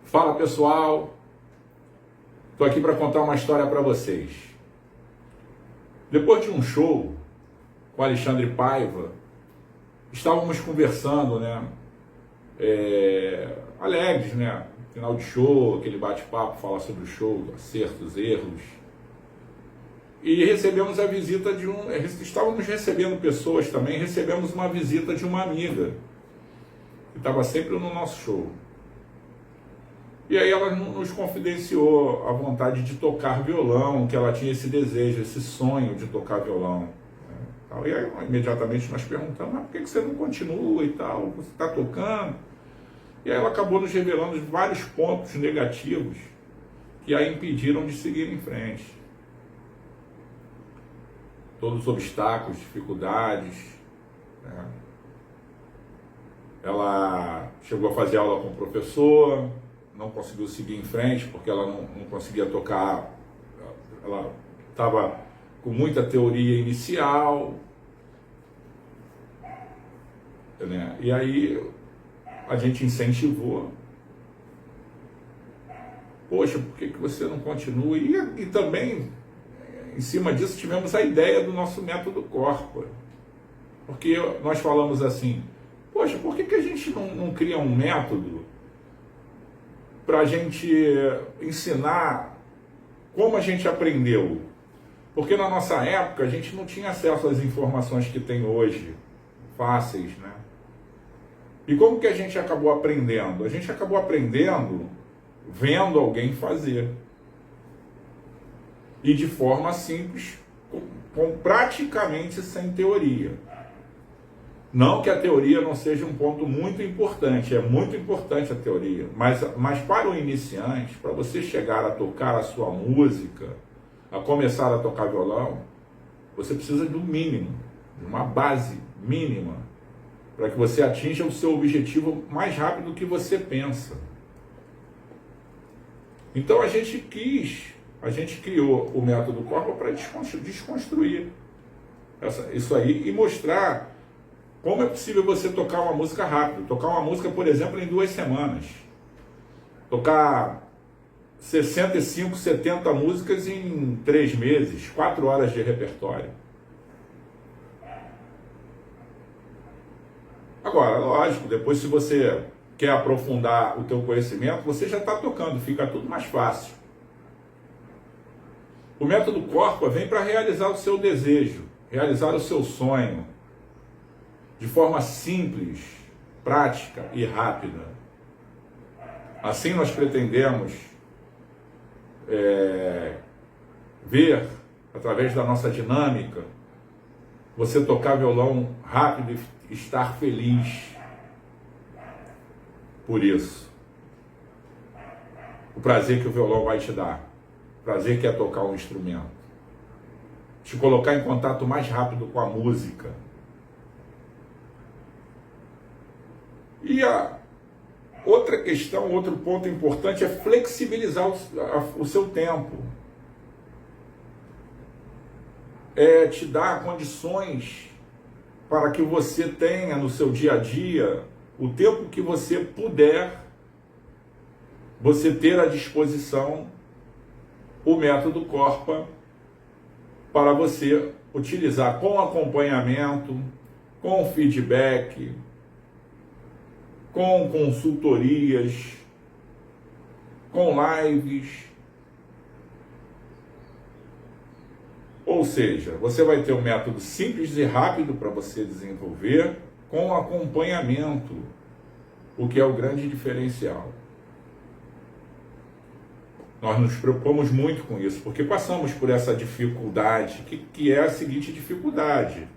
Fala pessoal, estou aqui para contar uma história para vocês. Depois de um show com Alexandre Paiva, estávamos conversando, alegres, final de show, aquele bate-papo, falar sobre o show, acertos, erros. E recebemos a visita estávamos recebendo pessoas também, recebemos uma visita de uma amiga, que estava sempre no nosso show. E aí ela nos confidenciou a vontade de tocar violão, que ela tinha esse desejo, esse sonho de tocar violão. E aí imediatamente nós perguntamos, mas por que você não continua e tal, você está tocando? E aí ela acabou nos revelando vários pontos negativos que a impediram de seguir em frente. Todos os obstáculos, dificuldades. Ela chegou a fazer aula com o professor, não conseguiu seguir em frente porque ela não conseguia tocar, ela estava com muita teoria inicial, E aí a gente incentivou. Poxa, por que você não continua? E também, em cima disso, tivemos a ideia do nosso método Corpora. Porque nós falamos assim, poxa, por que a gente não cria um método para a gente ensinar como a gente aprendeu? Porque na nossa época a gente não tinha acesso às informações que tem hoje, fáceis, E como que a gente acabou aprendendo? A gente acabou aprendendo vendo alguém fazer. E de forma simples, praticamente sem teoria. Não que a teoria não seja um ponto muito importante, é muito importante a teoria, mas para o iniciante, para você chegar a tocar a sua música, a começar a tocar violão, você precisa do mínimo, de uma base mínima, para que você atinja o seu objetivo mais rápido do que você pensa. Então a gente criou o método Corpora para desconstruir isso aí e mostrar como é possível você tocar uma música rápido. Tocar uma música, por exemplo, em 2 semanas. Tocar 65, 70 músicas em 3 meses, 4 horas de repertório. Agora, lógico, depois se você quer aprofundar o teu conhecimento, você já está tocando, fica tudo mais fácil. O método Corpora vem para realizar o seu desejo, realizar o seu sonho, de forma simples, prática e rápida. Assim nós pretendemos ver, através da nossa dinâmica, você tocar violão rápido e estar feliz por isso. O prazer que o violão vai te dar. O prazer que é tocar um instrumento. Te colocar em contato mais rápido com a música. E a outra questão, outro ponto importante é flexibilizar o seu tempo. É te dar condições para que você tenha no seu dia a dia o tempo que você puder, você ter à disposição o método Corpora para você utilizar com acompanhamento, com feedback, com consultorias, com lives. Ou seja, você vai ter um método simples e rápido para você desenvolver, com acompanhamento, o que é o grande diferencial. Nós nos preocupamos muito com isso, porque passamos por essa dificuldade, que é a seguinte dificuldade.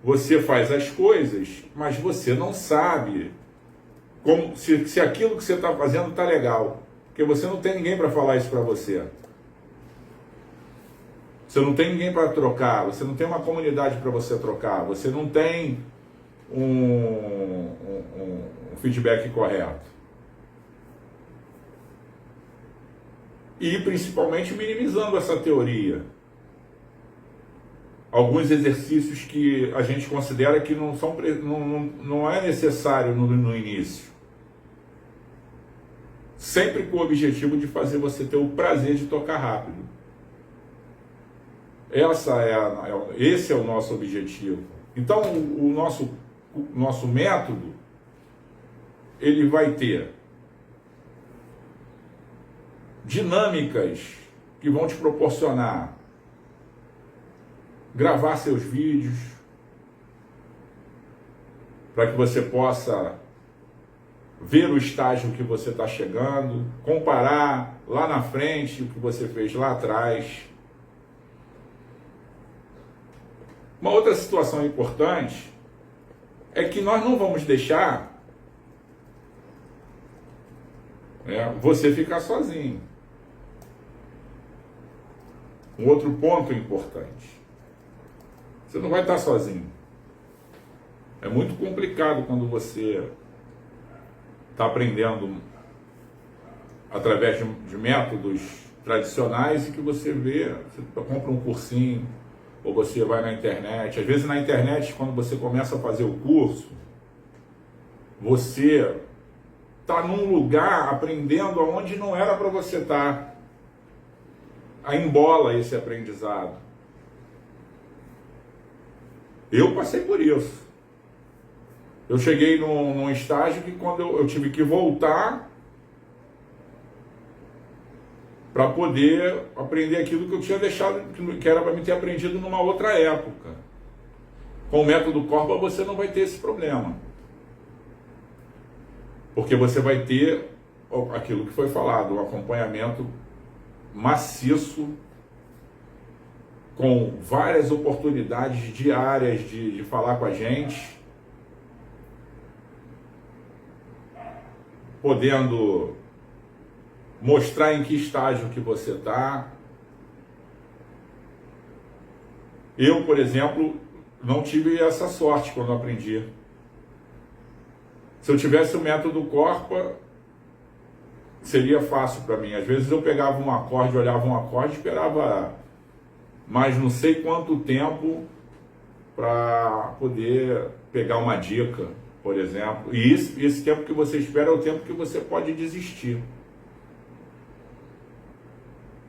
Você faz as coisas, mas você não sabe se aquilo que você está fazendo está legal, porque você não tem ninguém para falar isso para você. Você não tem ninguém para trocar, você não tem uma comunidade para você trocar, você não tem um feedback correto. E principalmente minimizando essa teoria. Alguns exercícios que a gente considera que não é necessário no início. sempre com o objetivo de fazer você ter o prazer de tocar rápido. Esse é o nosso objetivo. Então, o nosso método, ele vai ter dinâmicas que vão te proporcionar gravar seus vídeos, para que você possa ver o estágio que você está chegando, comparar lá na frente o que você fez lá atrás. Uma outra situação importante é que nós não vamos deixar você ficar sozinho. Um outro ponto importante: você não vai estar sozinho. É muito complicado quando você está aprendendo através de métodos tradicionais e que você compra um cursinho, ou você vai na internet. Às vezes na internet, quando você começa a fazer o curso, você está num lugar aprendendo onde não era para você estar. Aí embola esse aprendizado. Eu passei por isso. Eu cheguei num estágio que quando eu tive que voltar para poder aprender aquilo que eu tinha deixado, que era para me ter aprendido numa outra época. Com o método Corpa você não vai ter esse problema. Porque você vai ter aquilo que foi falado, um acompanhamento maciço, com várias oportunidades diárias de falar com a gente, podendo mostrar em que estágio que você está. Eu, por exemplo, não tive essa sorte quando eu aprendi. Se eu tivesse o método Corpa, seria fácil para mim. Às vezes eu pegava um acorde, olhava um acorde, esperava mais não sei quanto tempo para poder pegar uma dica, por exemplo. E esse tempo que você espera é o tempo que você pode desistir.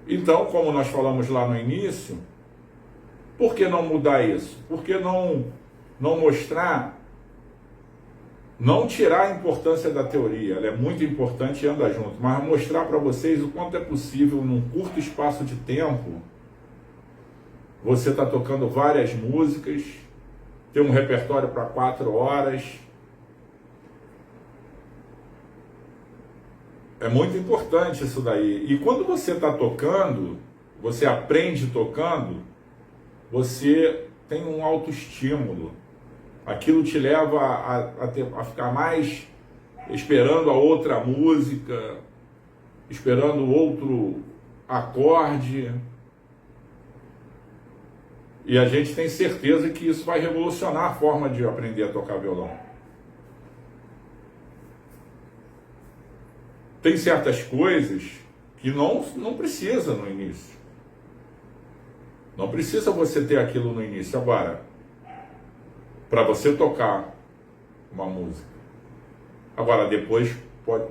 Então, como nós falamos lá no início, por que não mudar isso? Por que não mostrar, não tirar a importância da teoria? Ela é muito importante e anda junto, mas mostrar para vocês o quanto é possível, num curto espaço de tempo, você está tocando várias músicas, ter um repertório para 4 horas. É muito importante isso daí. E quando você está tocando, você aprende tocando, você tem um autoestímulo. Aquilo te leva a ficar mais esperando a outra música, esperando outro acorde. E a gente tem certeza que isso vai revolucionar a forma de aprender a tocar violão. Tem certas coisas que não precisa no início. Não precisa você ter aquilo no início. Agora, para você tocar uma música. Agora, depois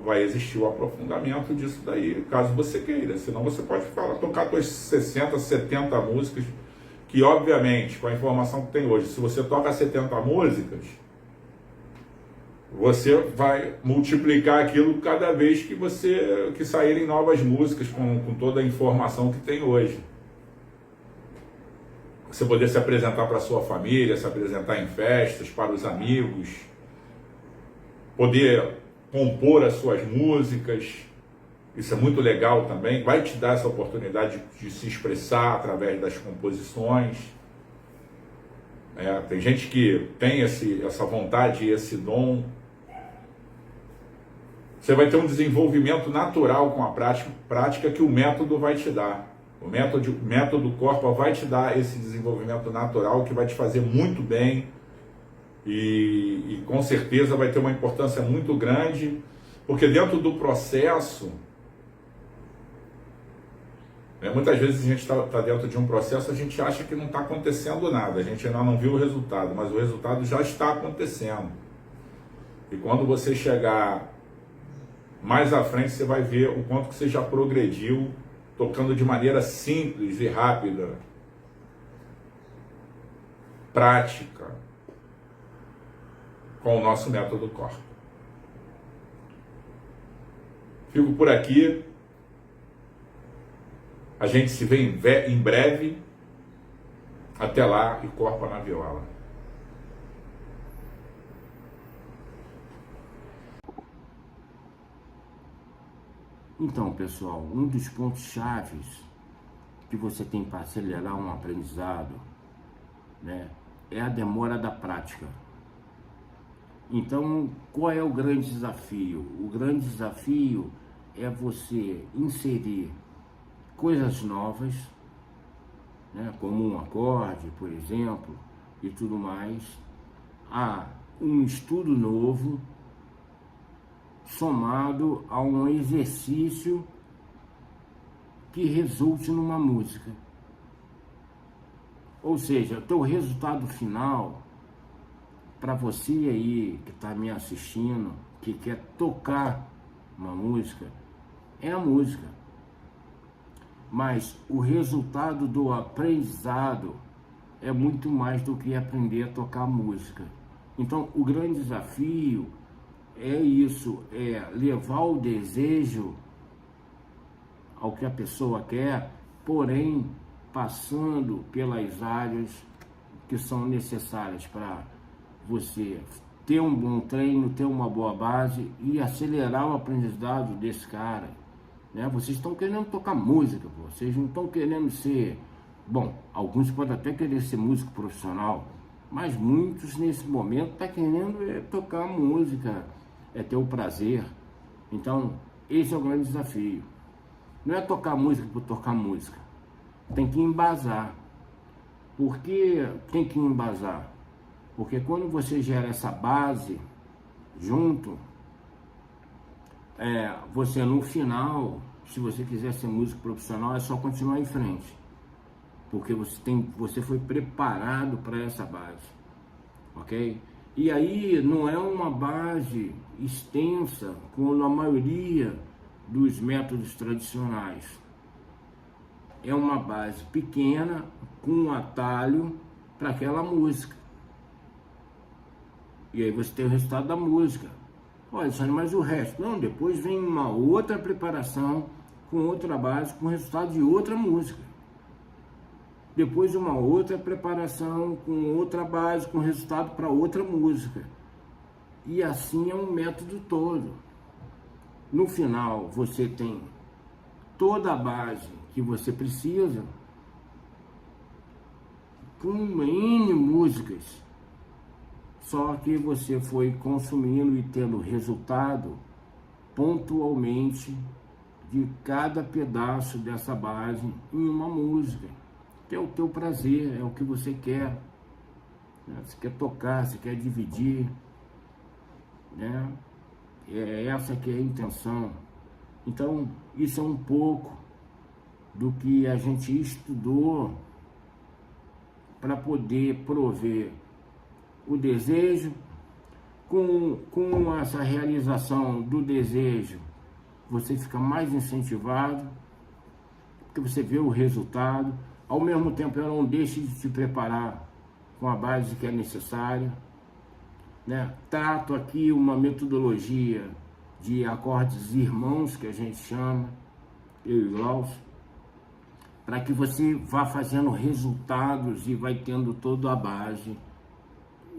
vai existir o aprofundamento disso daí, caso você queira. Senão você pode tocar suas 60, 70 músicas, que obviamente, com a informação que tem hoje, se você toca 70 músicas, você vai multiplicar aquilo cada vez que saírem novas músicas com toda a informação que tem hoje. Você poder se apresentar para a sua família, se apresentar em festas, para os amigos, poder compor as suas músicas, isso é muito legal também, vai te dar essa oportunidade de se expressar através das composições. Tem gente que tem essa vontade e esse dom. Você vai ter um desenvolvimento natural com a prática que o método vai te dar. O método Corpa vai te dar esse desenvolvimento natural que vai te fazer muito bem e com certeza vai ter uma importância muito grande, porque dentro do processo, muitas vezes a gente está dentro de um processo, a gente acha que não está acontecendo nada, a gente ainda não viu o resultado, mas o resultado já está acontecendo. E quando você chegar mais à frente você vai ver o quanto que você já progrediu tocando de maneira simples e rápida, prática, com o nosso método Corpo. Fico por aqui. A gente se vê em breve. Até lá e Corpo na viola. Então, pessoal, um dos pontos chaves que você tem para acelerar um aprendizado, né, é a demora da prática. Então, qual é o grande desafio? O grande desafio é você inserir coisas novas, né, como um acorde, por exemplo, e tudo mais, a um estudo novo, somado a um exercício que resulte numa música. Ou seja, o teu resultado final, para você aí que está me assistindo, que quer tocar uma música, é a música. Mas o resultado do aprendizado é muito mais do que aprender a tocar música. Então, o grande desafio é isso, é levar o desejo ao que a pessoa quer, porém passando pelas áreas que são necessárias para você ter um bom treino, ter uma boa base e acelerar o aprendizado desse cara, né? Vocês estão querendo tocar música, pô. Vocês não estão querendo ser... Bom, alguns podem até querer ser músico profissional, mas muitos nesse momento estão querendo tocar música, é ter o prazer. Então, esse é o grande desafio. Não é tocar música por tocar música. Tem que embasar. Por que tem que embasar? Porque quando você gera essa base junto, você no final, se você quiser ser músico profissional, é só continuar em frente. Porque você foi preparado para essa base. Ok? E aí não é uma base extensa, como a maioria dos métodos tradicionais. É uma base pequena, com um atalho para aquela música. E aí você tem o resultado da música. Olha, mas o resto? Não, depois vem uma outra preparação, com outra base, com o resultado de outra música. Depois uma outra preparação, com outra base, com resultado para outra música. E assim é um método todo. No final, você tem toda a base que você precisa, com N músicas, só que você foi consumindo e tendo resultado pontualmente de cada pedaço dessa base em uma música, que é o teu prazer, é o que você quer, né? Você quer tocar, você quer dividir, né? É essa que é a intenção. Então, isso é um pouco do que a gente estudou para poder prover o desejo. Com essa realização do desejo, você fica mais incentivado, porque você vê o resultado. Ao mesmo tempo, ela não deixa de te preparar com a base que é necessária, né? Trato aqui uma metodologia de acordes irmãos, que a gente chama, eu e Glaucio, para que você vá fazendo resultados e vai tendo toda a base,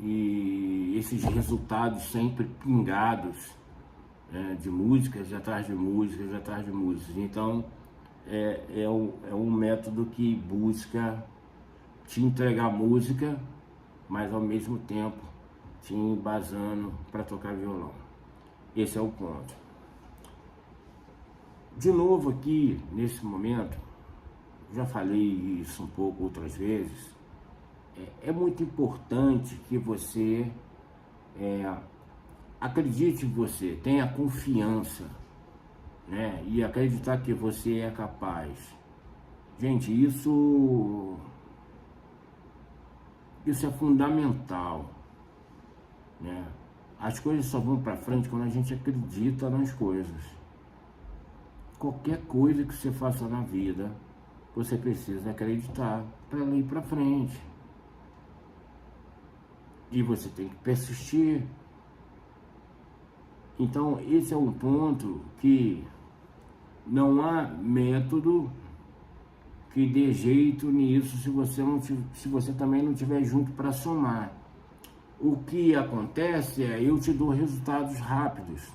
e esses resultados sempre pingados, de músicas atrás de músicas atrás de músicas. Então é um método que busca te entregar música, mas ao mesmo tempo te embasando para tocar violão. Esse é o ponto. De novo aqui, nesse momento, já falei isso um pouco outras vezes, é muito importante que você acredite em você, tenha confiança, né? E acreditar que você é capaz. Gente, isso é fundamental, né? as coisas só vão para frente quando a gente acredita nas coisas. Qualquer coisa que você faça na vida, você precisa acreditar para ela ir para frente. E você tem que persistir. Então, esse é um ponto que não há método que dê jeito nisso se você também não estiver junto para somar. O que acontece é, eu te dou resultados rápidos.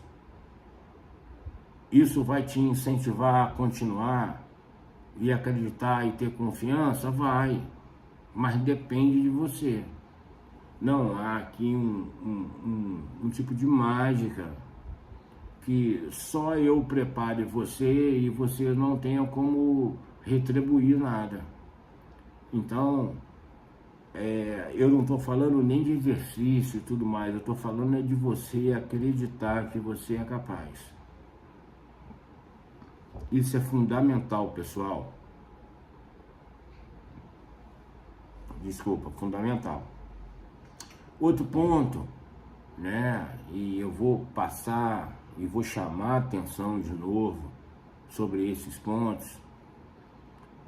Isso vai te incentivar a continuar e acreditar e ter confiança? Vai, mas depende de você. Não há aqui um tipo de mágica que só eu prepare você e você não tenha como retribuir nada. Então, eu não estou falando nem de exercício e tudo mais, eu estou falando de você acreditar que você é capaz. Isso é fundamental, pessoal. Desculpa, fundamental. Outro ponto, né, e eu vou passar e vou chamar a atenção de novo sobre esses pontos,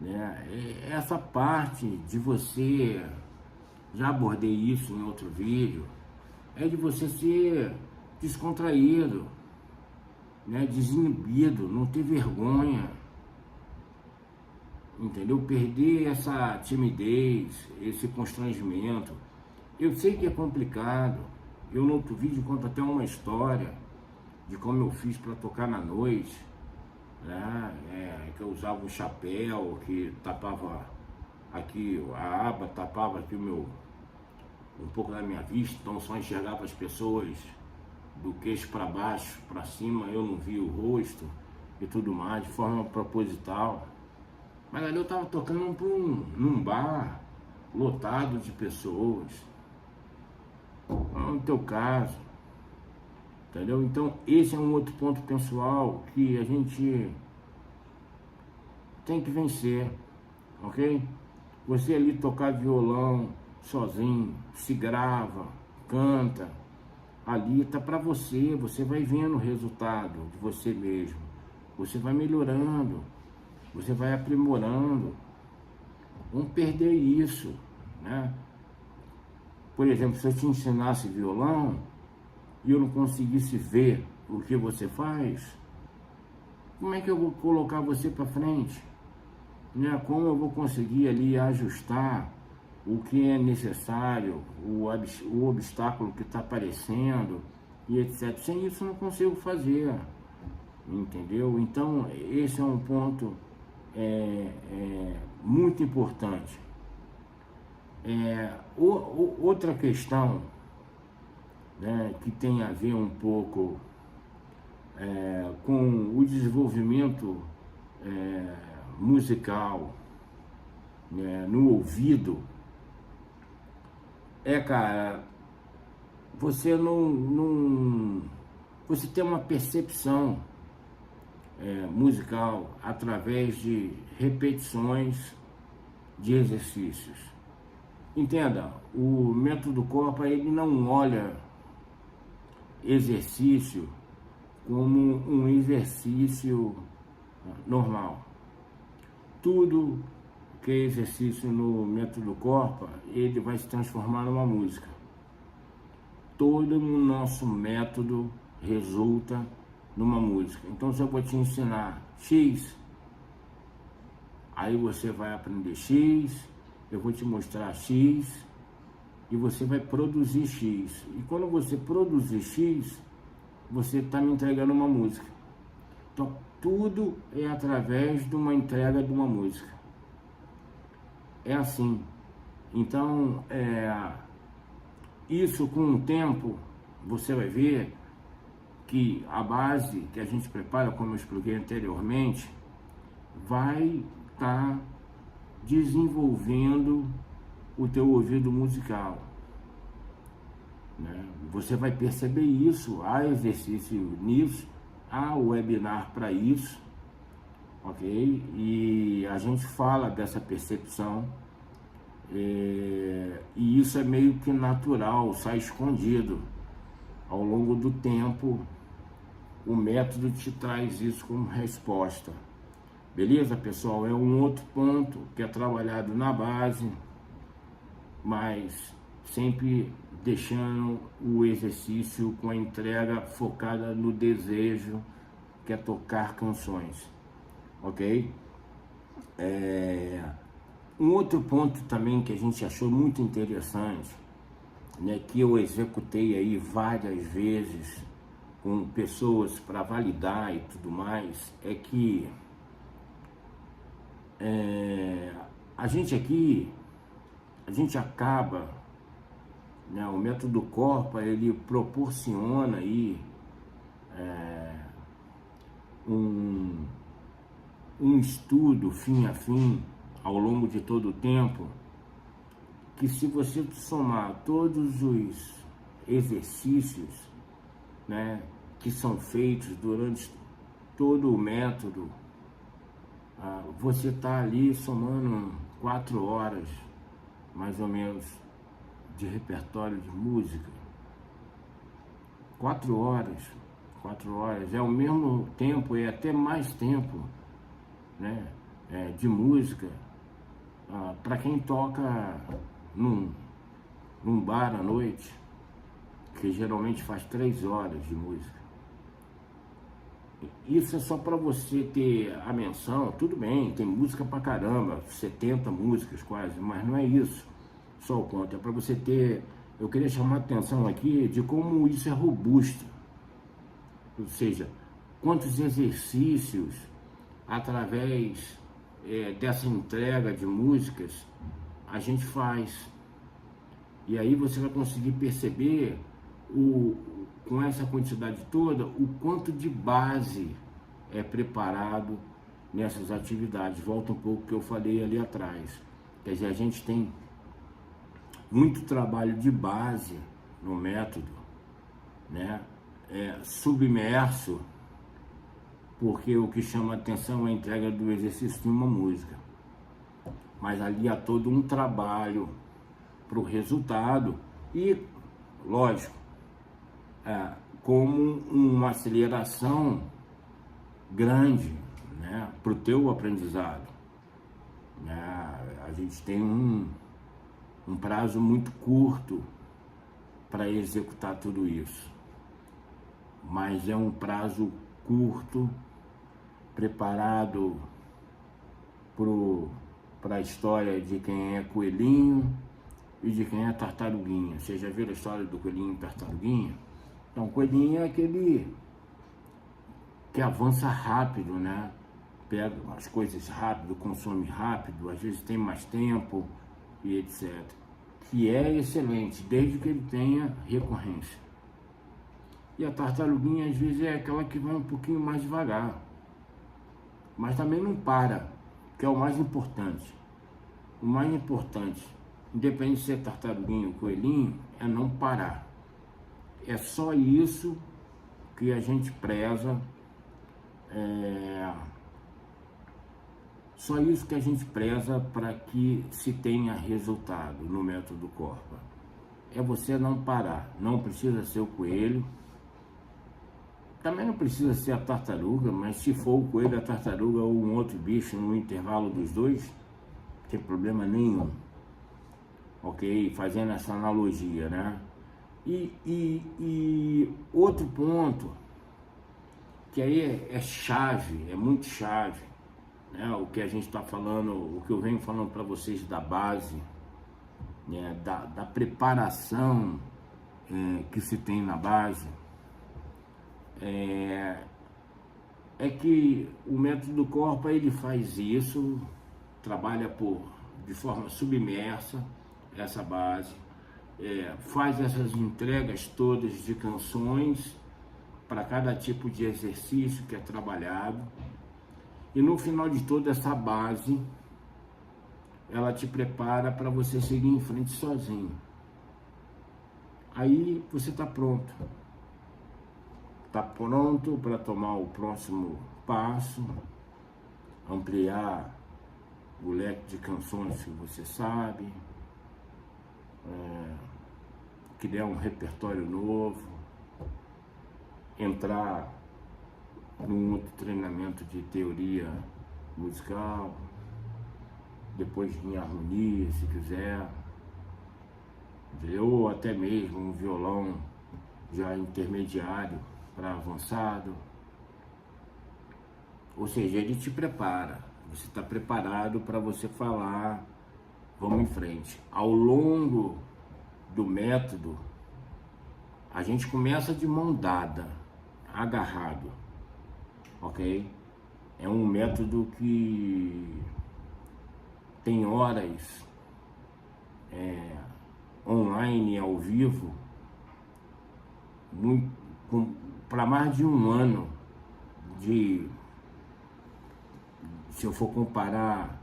né, essa parte de você, já abordei isso em outro vídeo, é de você ser descontraído, né, desinibido, não ter vergonha, entendeu? Perder essa timidez, esse constrangimento. Eu sei que é complicado. Eu no outro vídeo conto até uma história de como eu fiz para tocar na noite, né? Que eu usava um chapéu que tapava aqui a aba, tapava aqui um pouco da minha vista, então só enxergava as pessoas do queixo para baixo, para cima, eu não via o rosto e tudo mais, de forma proposital. Mas ali eu estava tocando num bar lotado de pessoas. No teu caso, entendeu? Então esse é um outro ponto pessoal que a gente tem que vencer, ok? Você ali tocar violão sozinho, se grava, canta, ali tá para você, você vai vendo o resultado de você mesmo, você vai melhorando, você vai aprimorando. Vamos perder isso, né? Por exemplo, se eu te ensinasse violão e eu não conseguisse ver o que você faz, como é que eu vou colocar você para frente? Né? Como eu vou conseguir ali ajustar o que é necessário, o obstáculo que está aparecendo e etc. Sem isso eu não consigo fazer, entendeu? Então esse é um ponto muito importante. Outra questão, né, que tem a ver um pouco com o desenvolvimento musical, né, no ouvido, cara, você você tem uma percepção musical através de repetições de exercícios. Entenda, o método Corpa, ele não olha exercício como um exercício normal. Tudo que é exercício no método Corpa, ele vai se transformar numa música. Todo o nosso método resulta numa música. Então, se eu vou te ensinar X, aí você vai aprender X, eu vou te mostrar X e você vai produzir X. E quando você produzir X, você está me entregando uma música. Então, tudo é através de uma entrega de uma música. É assim. Então, isso com o tempo, você vai ver que a base que a gente prepara, como eu expliquei anteriormente, vai estar desenvolvendo o teu ouvido musical, né? Você vai perceber isso, há exercício nisso, há webinar para isso, ok? E a gente fala dessa percepção, e isso é meio que natural, sai escondido, ao longo do tempo, o método te traz isso como resposta. Beleza, pessoal? É um outro ponto que é trabalhado na base, mas sempre deixando o exercício com a entrega focada no desejo, que é tocar canções, ok? Um outro ponto também que a gente achou muito interessante, né, que eu executei aí várias vezes com pessoas para validar e tudo mais, é que a gente aqui, a gente acaba, né, o método Corpa, ele proporciona aí um estudo fim a fim ao longo de todo o tempo, que se você somar todos os exercícios, né, que são feitos durante todo o método, você está ali somando 4 horas, mais ou menos, de repertório de música. 4 horas, 4 horas, é o mesmo tempo, é até mais tempo, né, de música, para quem toca num bar à noite, que geralmente faz 3 horas de música. Isso é só para você ter a menção. Tudo bem, tem música pra caramba, 70 músicas quase, mas não é isso só o ponto, é para você ter. Eu queria chamar a atenção aqui de como isso é robusto, ou seja, quantos exercícios através dessa entrega de músicas a gente faz. E aí você vai conseguir perceber, com essa quantidade toda, o quanto de base é preparado nessas atividades. Volta um pouco que eu falei ali atrás. Quer dizer, a gente tem muito trabalho de base no método, né? Submerso, porque o que chama a atenção é a entrega do exercício de uma música. Mas ali há todo um trabalho para o resultado e, lógico, como uma aceleração grande, né, para o teu aprendizado, né? A gente tem um prazo muito curto para executar tudo isso, mas é um prazo curto, preparado para a história de quem é coelhinho e de quem é tartaruguinha. Vocês já viram a história do coelhinho e tartaruguinha? Então, o coelhinho é aquele que avança rápido, né? Pega as coisas rápido, consome rápido, às vezes tem mais tempo e etc. Que é excelente, desde que ele tenha recorrência. E a tartaruguinha, às vezes, é aquela que vai um pouquinho mais devagar, mas também não para, que é o mais importante. O mais importante, independente se é tartaruguinha ou coelhinho, é não parar. É só isso que a gente preza, só isso que a gente preza para que se tenha resultado no método Corpa. É você não parar, não precisa ser o coelho, também não precisa ser a tartaruga, mas se for o coelho, a tartaruga ou um outro bicho no intervalo dos dois, não tem problema nenhum, ok? Fazendo essa analogia, né? E outro ponto, que aí é chave, é muito chave, né? O que a gente está falando, o que eu venho falando para vocês da base, né? da preparação que se tem na base, é que o método Corpa, ele faz isso, trabalha de forma submersa essa base, faz essas entregas todas de canções para cada tipo de exercício que é trabalhado, e no final de toda essa base ela te prepara para você seguir em frente sozinho. Aí você está pronto. Está pronto para tomar o próximo passo, ampliar o leque de canções que você sabe, criar um repertório novo, entrar num outro treinamento de teoria musical, depois em harmonia, se quiser, ou até mesmo um violão já intermediário para avançado. Ou seja, ele te prepara, você está preparado para você falar, vamos em frente. Ao longo do método, a gente começa de mão dada, agarrado, ok? É um método que tem horas online, ao vivo, para mais de um ano se eu for comparar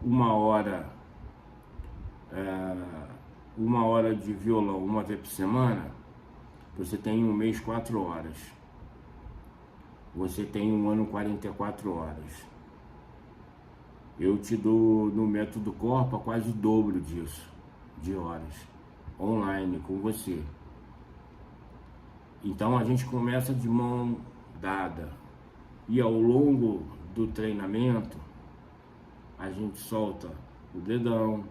uma hora de violão uma vez por semana, você tem um mês 4 horas. Você tem um ano 44 horas. Eu te dou no método Corpa quase o dobro disso, de horas, online com você. Então a gente começa de mão dada e ao longo do treinamento a gente solta o dedão,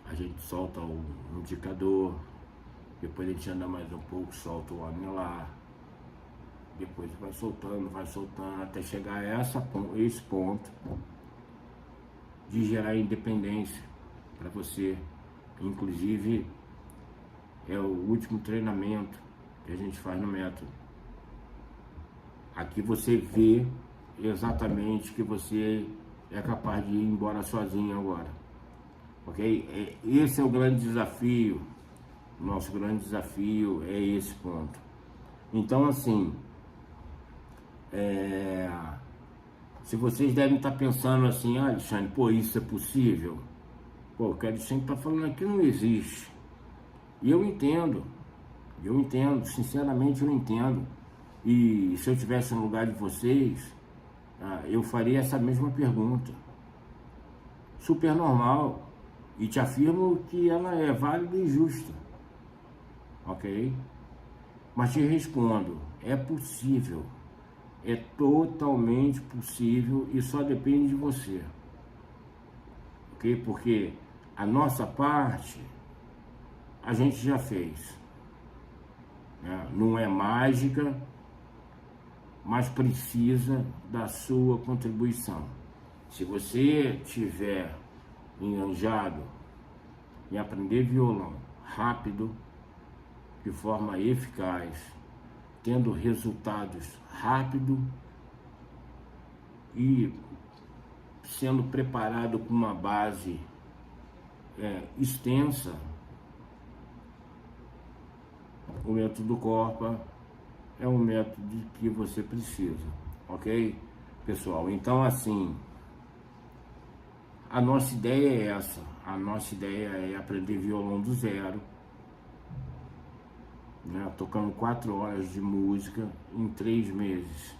a gente solta o indicador, depois a gente anda mais um pouco, solta o anelar, depois vai soltando, até chegar a esse ponto de gerar independência para você. Inclusive é o último treinamento que a gente faz no método. Aqui você vê exatamente que você é capaz de ir embora sozinho agora, ok? Esse é o grande desafio. Nosso grande desafio é esse ponto. Então, assim, se vocês devem estar pensando assim, Alexandre, pô, isso é possível? Pô, o que o Alexandre está falando aqui não existe. E eu entendo, sinceramente eu entendo. E se eu tivesse no lugar de vocês, eu faria essa mesma pergunta. Super normal. E te afirmo que ela é válida e justa. Ok? Mas te respondo, é possível. É totalmente possível e só depende de você. Ok? Porque a nossa parte, a gente já fez. Não é mágica, mas precisa da sua contribuição. Se você tiver enganjado em aprender violão rápido, de forma eficaz, tendo resultados rápido e sendo preparado com uma base extensa, o método Corpa é um método que você precisa, ok, pessoal? Então, assim, a nossa ideia é essa. A nossa ideia é aprender violão do zero, tocando 4 horas de música em 3 meses.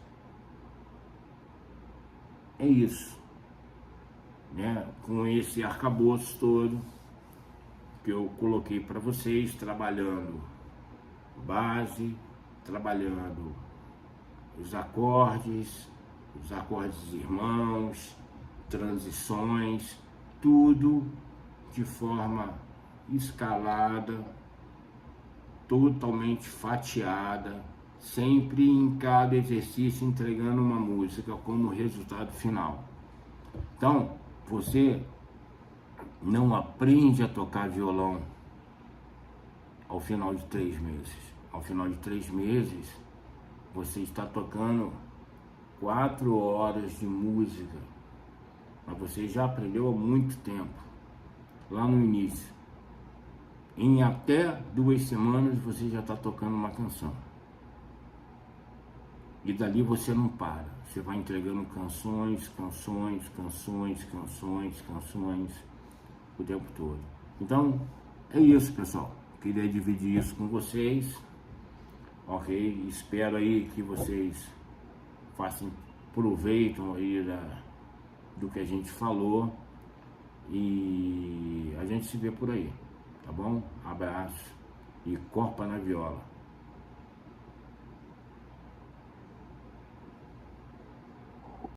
É isso, com esse arcabouço todo que eu coloquei para vocês, trabalhando base, trabalhando os acordes irmãos, transições, tudo de forma escalada, totalmente fatiada, sempre em cada exercício entregando uma música como resultado final. Então, você não aprende a tocar violão ao final de 3 meses. Ao final de 3 meses, você está tocando 4 horas de música, mas você já aprendeu há muito tempo, lá no início. Em até 2 semanas você já está tocando uma canção. E dali você não para. Você vai entregando canções o tempo todo. Então, é isso, pessoal. Queria dividir isso com vocês. Ok? Espero aí que vocês façam proveito aí do que a gente falou. E a gente se vê por aí. Tá bom? Abraço e Corpa na viola.